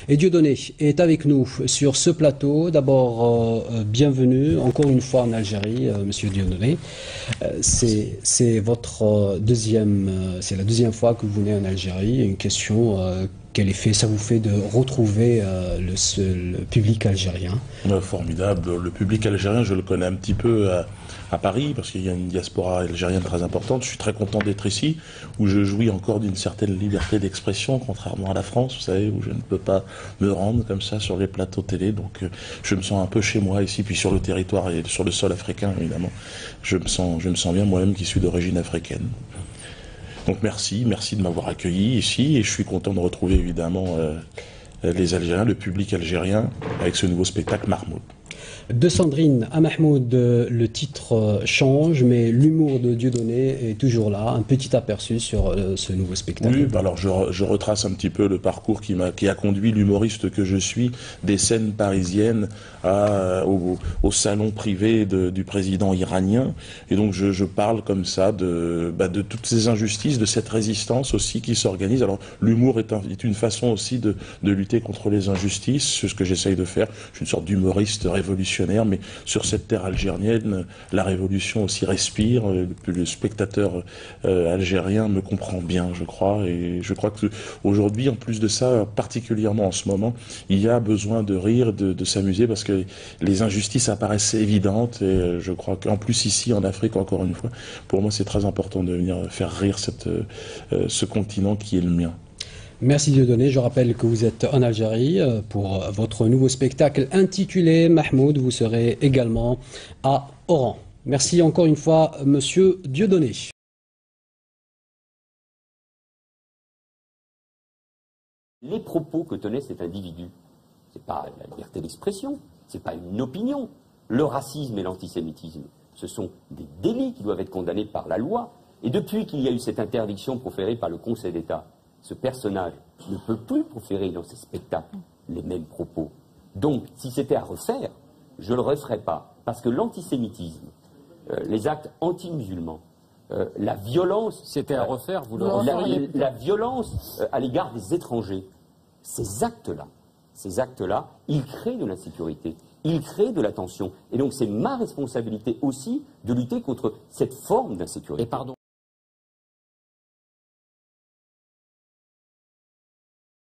Et Dieudonné est avec nous sur ce plateau. D'abord, bienvenue encore une fois en Algérie, Monsieur Dieudonné. C'est votre c'est la deuxième fois que vous venez en Algérie. Une question, quel effet ça vous fait de retrouver le public algérien? Formidable. Le public algérien, je le connais un petit peu à Paris, parce qu'il y a une diaspora algérienne très importante. Je suis très content d'être ici, où je jouis encore d'une certaine liberté d'expression, contrairement à la France, vous savez, où je ne peux pas me rendre comme ça sur les plateaux télé. Donc je me sens un peu chez moi ici, puis sur le territoire et sur le sol africain, évidemment. Je me sens bien moi-même qui suis d'origine africaine. Donc merci de m'avoir accueilli ici, et je suis content de retrouver évidemment les Algériens, le public algérien, avec ce nouveau spectacle Mahmoud. De Sandrine à Mahmoud, le titre change, mais l'humour de Dieudonné est toujours là. Un petit aperçu sur ce nouveau spectacle. Oui, alors je retrace un petit peu le parcours qui a conduit l'humoriste que je suis des scènes parisiennes au salon privé du président iranien. Et donc je parle comme ça de toutes ces injustices, de cette résistance aussi qui s'organise. Alors l'humour est une façon aussi de lutter contre les injustices. C'est ce que j'essaye de faire. Je suis une sorte d'humoriste révolutionnaire, mais sur cette terre algérienne, la révolution aussi respire. Le spectateur algérien me comprend bien, je crois, et je crois qu'aujourd'hui, en plus de ça, particulièrement en ce moment, il y a besoin de rire, de s'amuser, parce que les injustices apparaissent évidentes, et je crois qu'en plus ici, en Afrique, encore une fois, pour moi, c'est très important de venir faire rire ce continent qui est le mien. Merci Dieudonné. Je rappelle que vous êtes en Algérie pour votre nouveau spectacle intitulé Mahmoud. Vous serez également à Oran. Merci encore une fois, Monsieur Dieudonné. Les propos que tenait cet individu, c'est pas la liberté d'expression, c'est pas une opinion. Le racisme et l'antisémitisme, ce sont des délits qui doivent être condamnés par la loi. Et depuis qu'il y a eu cette interdiction proférée par le Conseil d'État, ce personnage ne peut plus proférer dans ses spectacles les mêmes propos. Donc, si c'était à refaire, je ne le referais pas. Parce que l'antisémitisme, les actes anti-musulmans, la violence... C'était à refaire, vous le referiez. La violence à l'égard des étrangers, ces actes-là, ils créent de l'insécurité, ils créent de la tension. Et donc, c'est ma responsabilité aussi de lutter contre cette forme d'insécurité.